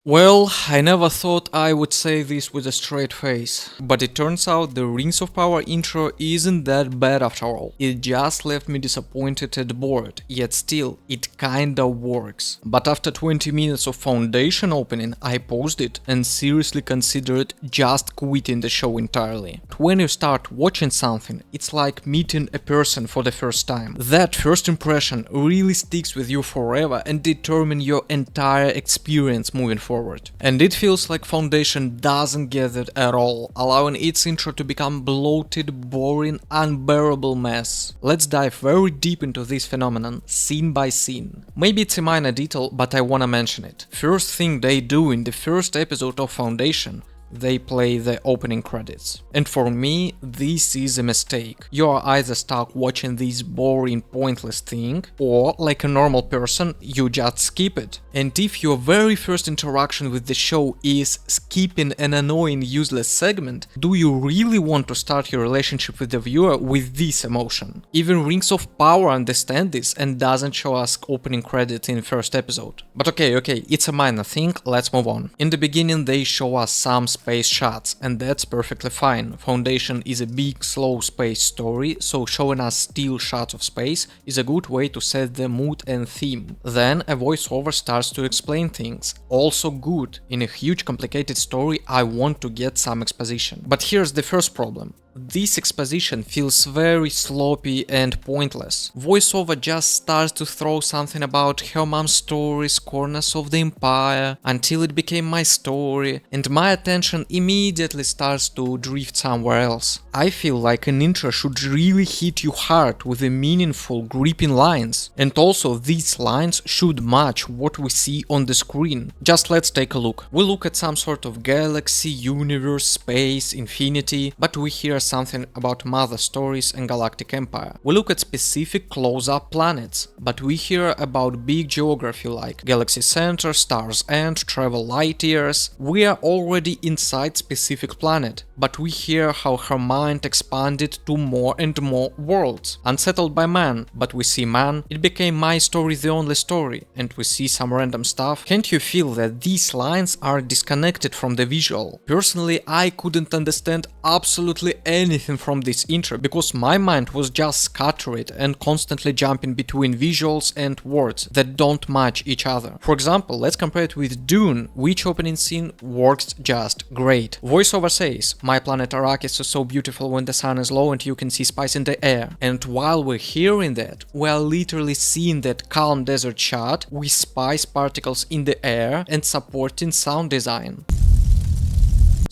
Well, I never thought I would say this with a straight face, but it turns out the Rings of Power intro isn't that bad after all. It just left me disappointed and bored, yet still, it kinda works. But after 20 minutes of Foundation opening, I paused it and seriously considered just quitting the show entirely. When you start watching something, it's like meeting a person for the first time. That first impression really sticks with you forever and determines your entire experience moving forward. And it feels like Foundation doesn't get it at all, allowing its intro to become bloated, boring, unbearable mess. Let's dive very deep into this phenomenon, scene by scene. Maybe it's a minor detail, but I wanna mention it. First thing they do in the first episode of Foundation, they play the opening credits. And for me, this is a mistake. You are either stuck watching this boring, pointless thing, or like a normal person, you just skip it. And if your very first interaction with the show is skipping an annoying, useless segment, do you really want to start your relationship with the viewer with this emotion? Even Rings of Power understand this and doesn't show us opening credits in the first episode. But okay, it's a minor thing, let's move on. In the beginning they show us some space shots, and that's perfectly fine. Foundation is a big, slow space story, so showing us still shots of space is a good way to set the mood and theme. Then a voiceover starts to explain things. Also good. In a huge complicated story, I want to get some exposition. But here's the first problem. This exposition feels very sloppy and pointless. Voiceover just starts to throw something about her mom's stories, corners of the empire, until it became my story, and my attention immediately starts to drift somewhere else. I feel like an intro should really hit you hard with the meaningful, gripping lines, and also these lines should match what we see on the screen. Just let's take a look. We look at some sort of galaxy, universe, space, infinity, but we hear something about mother stories and galactic empire. We look at specific close-up planets, but we hear about big geography like galaxy center, stars end, travel light years. We are already inside specific planet, but we hear how her mind expanded to more and more worlds. Unsettled by man, but we see man, it became my story the only story, and we see some random stuff. Can't you feel that these lines are disconnected from the visual? Personally, I couldn't understand absolutely anything from this intro because my mind was just scattered and constantly jumping between visuals and words that don't match each other. For example, let's compare it with Dune, which opening scene works just great. Voiceover says, "My planet Arrakis is so beautiful when the sun is low and you can see spice in the air." And while we're hearing that, we're literally seeing that calm desert shot with spice particles in the air and supporting sound design.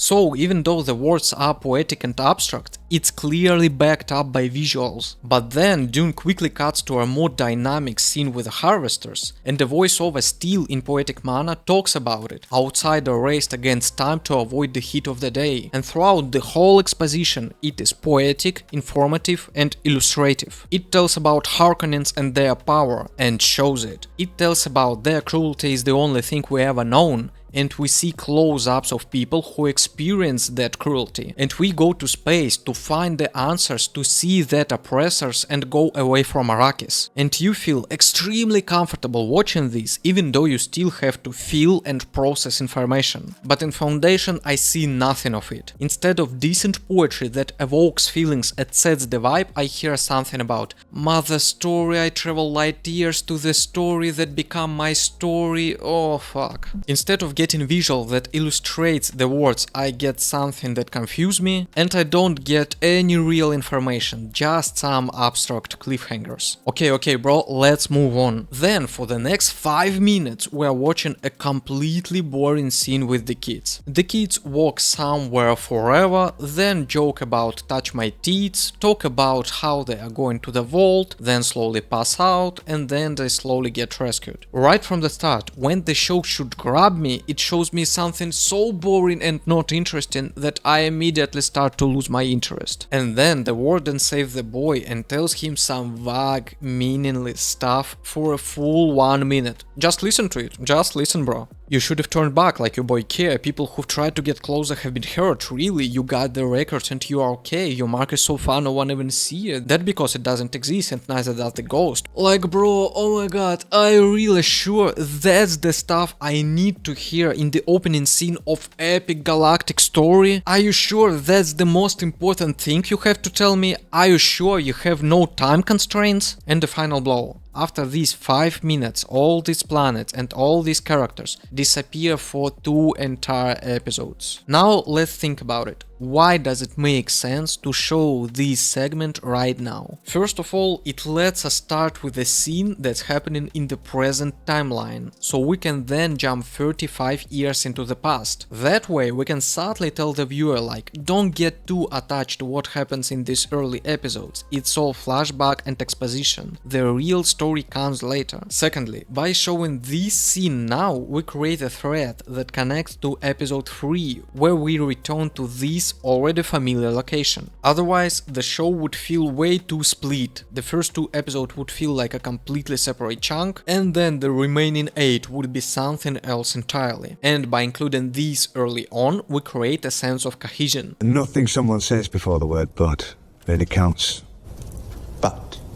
So, even though the words are poetic and abstract, it's clearly backed up by visuals. But then Dune quickly cuts to a more dynamic scene with harvesters, and the voiceover still in poetic manner talks about it. Outsider raced against time to avoid the heat of the day, and throughout the whole exposition it is poetic, informative and illustrative. It tells about Harkonnens and their power, and shows it. It tells about their cruelty is the only thing we ever known, and we see close-ups of people who experience that cruelty. And we go to space to find the answers to see that oppressors and go away from Arrakis. And you feel extremely comfortable watching this, even though you still have to feel and process information. But in Foundation I see nothing of it. Instead of decent poetry that evokes feelings and sets the vibe, I hear something about mother story, I travel light years to the story that become my story, oh fuck. Instead of getting visual that illustrates the words, I get something that confuses me, and I don't get any real information, just some abstract cliffhangers. Okay bro, let's move on. Then for the next 5 minutes we are watching a completely boring scene with the kids. The kids walk somewhere forever, then joke about touch my teeth, talk about how they are going to the vault, then slowly pass out, and then they slowly get rescued. Right from the start, when the show should grab me, it shows me something so boring and not interesting that I immediately start to lose my interest. And then the warden saves the boy and tells him some vague, meaningless stuff for a full 1 minute. Just listen to it, just listen bro. You should have turned back like your boy care. People who've tried to get closer have been hurt. Really, you got the records and you are okay. Your mark is so far no one even see it. That because it doesn't exist and neither does the ghost. Like bro, oh my god, I really sure that's the stuff I need to hear in the opening scene of epic galactic story? Are you sure that's the most important thing you have to tell me? Are you sure you have no time constraints? And the final blow. After these 5 minutes, all these planets and all these characters disappear for 2 entire episodes. Now let's think about it. Why does it make sense to show this segment right now? First of all, it lets us start with a scene that's happening in the present timeline, so we can then jump 35 years into the past. That way we can subtly tell the viewer like, don't get too attached to what happens in these early episodes, it's all flashback and exposition. The real story comes later. Secondly, by showing this scene now, we create a thread that connects to episode 3, where we return to this already familiar location. Otherwise, the show would feel way too split. The first 2 episodes would feel like a completely separate chunk, and then the remaining 8 would be something else entirely. And by including these early on, we create a sense of cohesion. Nothing someone says before the word but really counts.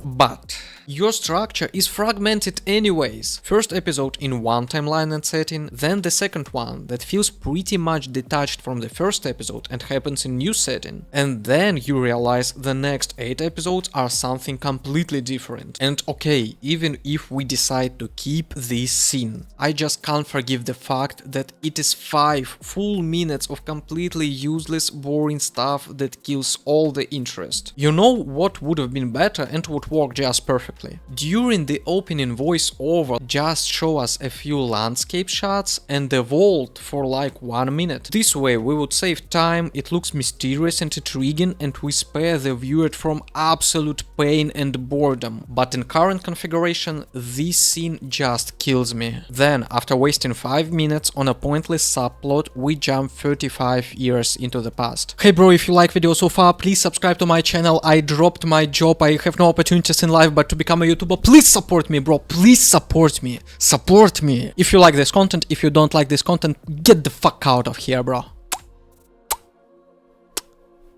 But your structure is fragmented anyways. First episode in one timeline and setting, then the second one that feels pretty much detached from the first episode and happens in new setting. And then you realize the next 8 episodes are something completely different. And okay, even if we decide to keep this scene, I just can't forgive the fact that it is 5 full minutes of completely useless, boring stuff that kills all the interest. You know what would have been better and would work just perfectly? During the opening voiceover, just show us a few landscape shots and the vault for like 1 minute. This way we would save time, it looks mysterious and intriguing, and we spare the viewer from absolute pain and boredom. But in current configuration, this scene just kills me. Then, after wasting 5 minutes on a pointless subplot, we jump 35 years into the past. Hey bro, if you like video so far, please subscribe to my channel. I dropped my job, I have no opportunities in life but to become a YouTuber. Please support me, bro. Please support me. Support me. If you like this content, if you don't like this content, get the fuck out of here, bro.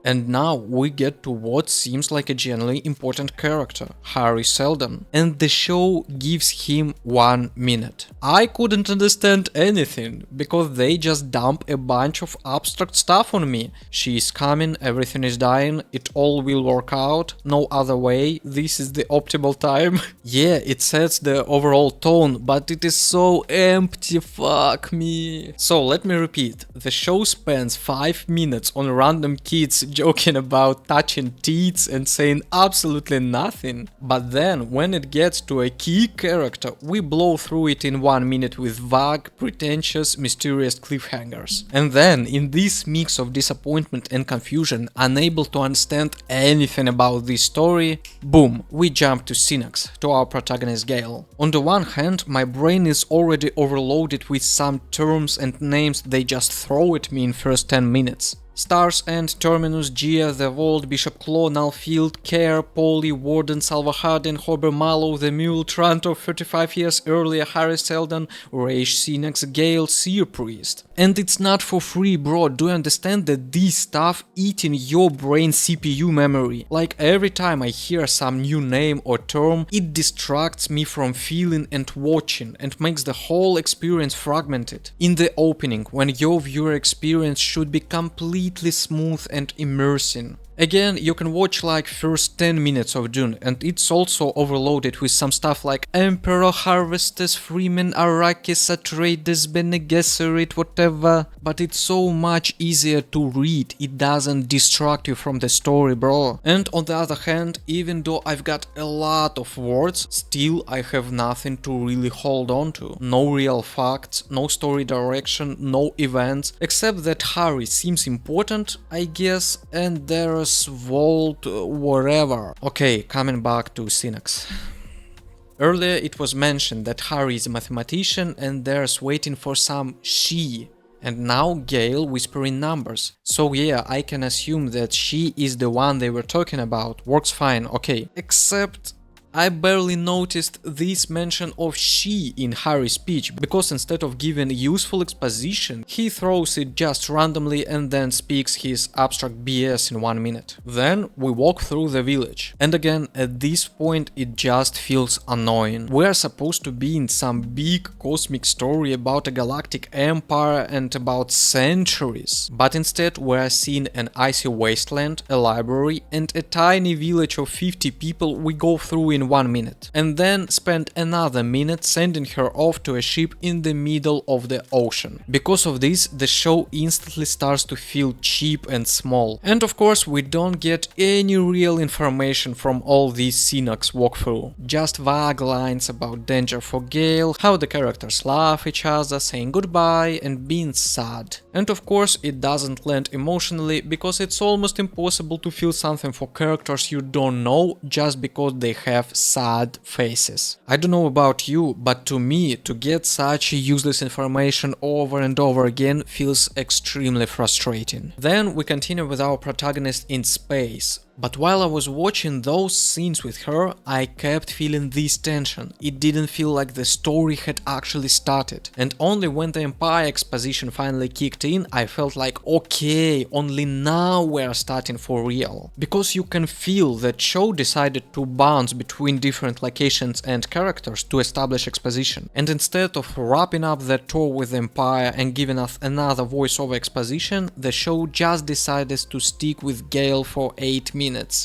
And now we get to what seems like a genuinely important character, Harry Seldon, and the show gives him 1 minute. I couldn't understand anything, because they just dump a bunch of abstract stuff on me. She is coming, everything is dying, it all will work out, no other way, this is the optimal time. Yeah, it sets the overall tone, but it is so empty, fuck me. So let me repeat, the show spends 5 minutes on random kids joking about touching teats and saying absolutely nothing. But then, when it gets to a key character, we blow through it in 1 minute with vague, pretentious, mysterious cliffhangers. And then, in this mix of disappointment and confusion, unable to understand anything about this story, boom, we jump to Synax, to our protagonist Gale. On the one hand, my brain is already overloaded with some terms and names they just throw at me in first 10 minutes. Stars End, Terminus, Gia, The Vault, Bishop Claw, Nullfield, Care, Polly, Warden, Salvahardin, Hober Mallow, The Mule, Trantor, 35 years earlier, Harry Seldon, Raish, Synax, Gale, Seer Priest. And it's not for free, bro. Do you understand that this stuff eating your brain CPU memory? Like every time I hear some new name or term, it distracts me from feeling and watching and makes the whole experience fragmented. In the opening, when your viewer experience should be completely smooth and immersing. Again, you can watch like first 10 minutes of Dune, and it's also overloaded with some stuff like Emperor, Harvesters, Freeman, Arrakis, Atreides, Bene Gesserit, whatever. But it's so much easier to read, it doesn't distract you from the story, bro. And on the other hand, even though I've got a lot of words, still I have nothing to really hold on to. No real facts, no story direction, no events, except that Harry seems important, I guess, and there's Vault, whatever. Okay, coming back to Synax. Earlier it was mentioned that Harry is a mathematician and there's waiting for some she. And now Gale whispering numbers. So yeah, I can assume that she is the one they were talking about. Works fine, okay. Except I barely noticed this mention of she in Harry's speech, because instead of giving useful exposition, he throws it just randomly and then speaks his abstract BS in 1 minute. Then we walk through the village, and again at this point it just feels annoying. We're supposed to be in some big cosmic story about a galactic empire and about centuries, but instead we're seeing an icy wasteland, a library, and a tiny village of 50 people we go through in 1 minute, and then spend another minute sending her off to a ship in the middle of the ocean. Because of this, the show instantly starts to feel cheap and small. And of course, we don't get any real information from all these Synax walkthrough, just vague lines about danger for Gale, how the characters love each other, saying goodbye and being sad. And of course, it doesn't land emotionally, because it's almost impossible to feel something for characters you don't know just because they have sad faces. I don't know about you, but to me, to get such useless information over and over again feels extremely frustrating. Then we continue with our protagonist in space. But while I was watching those scenes with her, I kept feeling this tension. It didn't feel like the story had actually started. And only when the Empire exposition finally kicked in, I felt like, okay, only now we're starting for real. Because you can feel that show decided to bounce between different locations and characters to establish exposition. And instead of wrapping up the tour with the Empire and giving us another voiceover exposition, the show just decided to stick with Gale for 8 minutes.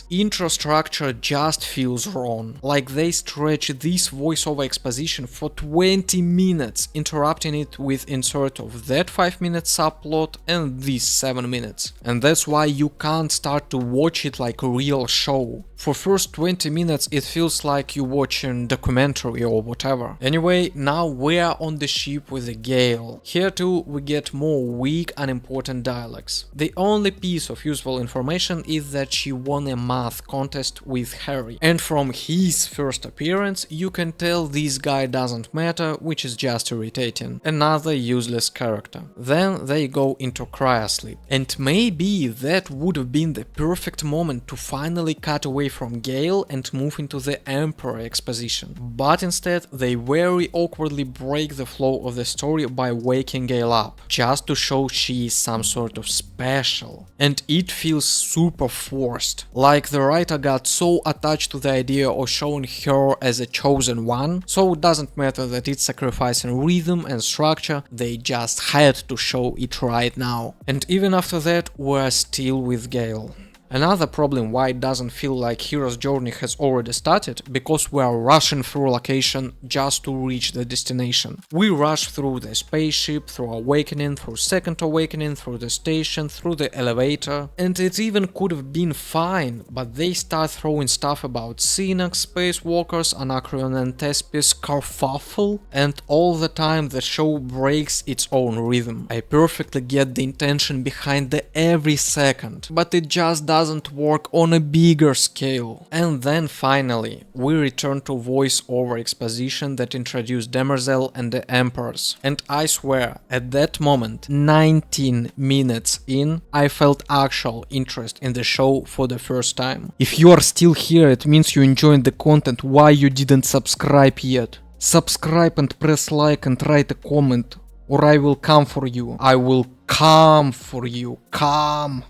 Intro structure just feels wrong, like they stretch this voiceover exposition for 20 minutes, interrupting it with insert of that 5-minute subplot and this 7 minutes. And that's why you can't start to watch it like a real show. For first 20 minutes it feels like you're watching documentary or whatever. Anyway, now we're on the ship with the Gale. Here too we get more weak, unimportant dialogues. The only piece of useful information is that she won a math contest with Harry, and from his first appearance you can tell this guy doesn't matter, which is just irritating. Another useless character. Then they go into cryosleep, and maybe that would have been the perfect moment to finally cut away from Gale and move into the Emperor exposition. But instead they very awkwardly break the flow of the story by waking Gale up, just to show she is some sort of special. And it feels super forced. Like the writer got so attached to the idea of showing her as a chosen one, so it doesn't matter that it's sacrificing rhythm and structure, they just had to show it right now. And even after that, we're still with Gale. Another problem why it doesn't feel like hero's journey has already started, because we are rushing through a location just to reach the destination. We rush through the spaceship, through Awakening, through Second Awakening, through the station, through the elevator, and it even could have been fine, but they start throwing stuff about Synax, spacewalkers, Anacreon and Thespis, kerfuffle, and all the time the show breaks its own rhythm. I perfectly get the intention behind the every second, but it just doesn't work on a bigger scale. And then finally, we return to voice-over exposition that introduced Demerzel and the Emperors. And I swear, at that moment, 19 minutes in, I felt actual interest in the show for the first time. If you are still here, it means you enjoyed the content. Why you didn't subscribe yet? Subscribe and press like and write a comment, or I will come for you. I will come for you. Come!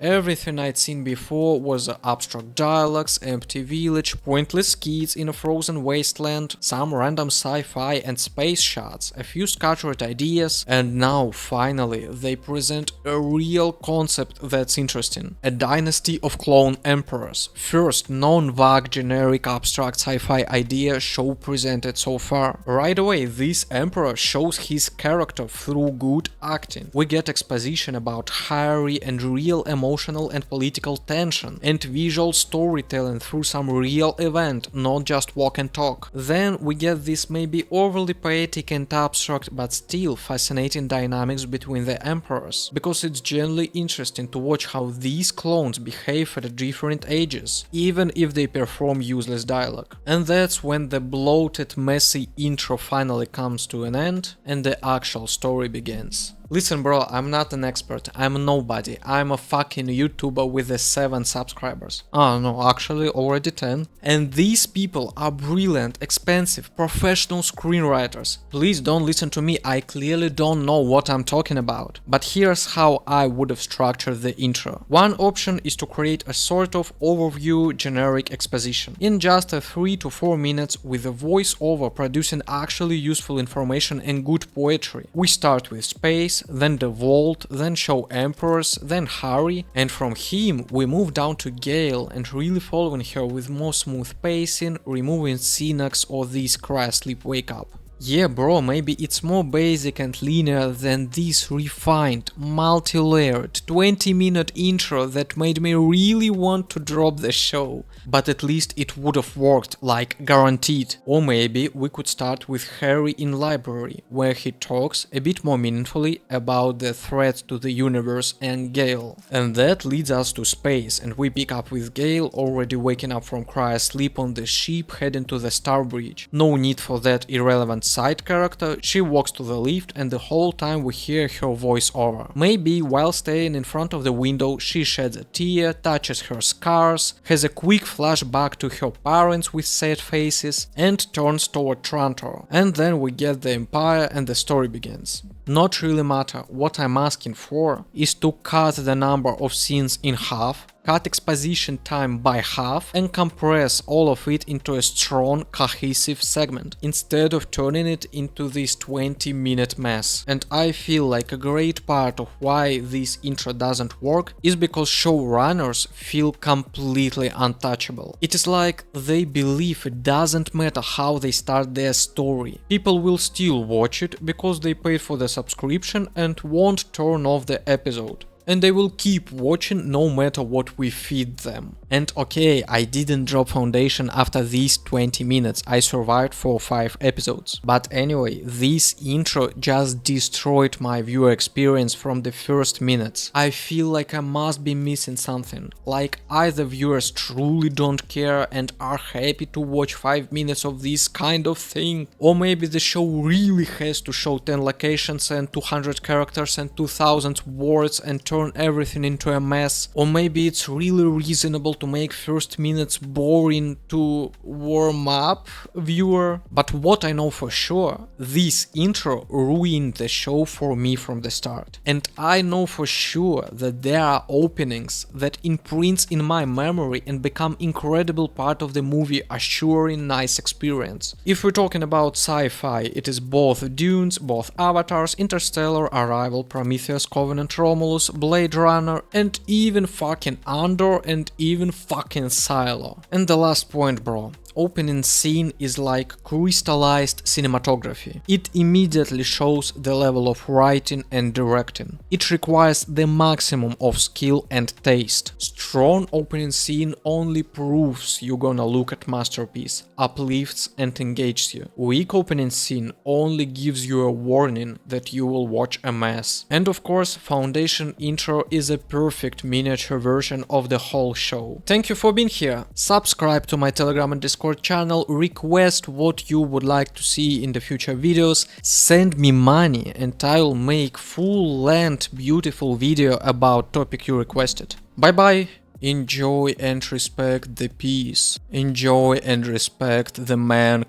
Everything I'd seen before was abstract dialogues, empty village, pointless kids in a frozen wasteland, some random sci-fi and space shots, a few scattered ideas, and now finally they present a real concept that's interesting. A dynasty of clone emperors. First non-vague generic abstract sci-fi idea show presented so far. Right away this emperor shows his character through good acting. We get exposition about Harry and real emotional and political tension, and visual storytelling through some real event, not just walk and talk. Then we get this maybe overly poetic and abstract but still fascinating dynamics between the emperors, because it's genuinely interesting to watch how these clones behave at different ages, even if they perform useless dialogue. And that's when the bloated, messy intro finally comes to an end and the actual story begins. Listen bro, I'm not an expert, I'm a nobody, I'm a fucking YouTuber with 7 subscribers. Ah no, actually already 10. And these people are brilliant, expensive, professional screenwriters. Please don't listen to me, I clearly don't know what I'm talking about. But here's how I would have structured the intro. One option is to create a sort of overview generic exposition in just 3 to 4 minutes with a voiceover producing actually useful information and good poetry. We start with space, then the vault, then show emperors, then Harry, and from him we move down to Gale and really following her with more smooth pacing, removing Synax or this cry sleep wake up. Yeah bro, maybe it's more basic and linear than this refined, multi-layered 20-minute intro that made me really want to drop the show. But at least it would have worked, like guaranteed. Or maybe we could start with Harry in library, where he talks a bit more meaningfully about the threat to the universe and Gale. And that leads us to space, and we pick up with Gale already waking up from cryosleep on the ship heading to the Star Bridge. No need for that irrelevant side character, she walks to the lift and the whole time we hear her voice over. Maybe while staying in front of the window she sheds a tear, touches her scars, has a quick flashback to her parents with sad faces and turns toward Trantor. And then we get the Empire and the story begins. Not really matter, what I'm asking for is to cut the number of scenes in half, cut exposition time by half and compress all of it into a strong, cohesive segment, instead of turning it into this 20-minute mess. And I feel like a great part of why this intro doesn't work is because showrunners feel completely untouchable. It is like they believe it doesn't matter how they start their story. People will still watch it because they paid for the subscription and won't turn off the episode. And they will keep watching no matter what we feed them. And okay, I didn't drop Foundation after these 20 minutes, I survived for 5 episodes. But anyway, this intro just destroyed my viewer experience from the first minutes. I feel like I must be missing something, like either viewers truly don't care and are happy to watch 5 minutes of this kind of thing, or maybe the show really has to show 10 locations and 200 characters and 2000 words and turn everything into a mess, or maybe it's really reasonable to make first minutes boring to warm up viewer. But what I know for sure, this intro ruined the show for me from the start. And I know for sure that there are openings that imprints in my memory and become incredible part of the movie, assuring nice experience. If we're talking about sci-fi, it is both Dunes, both Avatars, Interstellar, Arrival, Prometheus, Covenant, Romulus, Blade Runner, and even fucking Andor, and even fucking Silo. And the last point, bro. Opening scene is like crystallized cinematography. It immediately shows the level of writing and directing. It requires the maximum of skill and taste. Strong opening scene only proves you're gonna look at masterpiece, uplifts and engages you. Weak opening scene only gives you a warning that you will watch a mess. And of course, Foundation intro is a perfect miniature version of the whole show. Thank you for being here. Subscribe to my Telegram and Discord channel, request what you would like to see in the future videos, send me money and I'll make full-length beautiful video about topic you requested. Bye bye! Enjoy and respect the peace. Enjoy and respect the man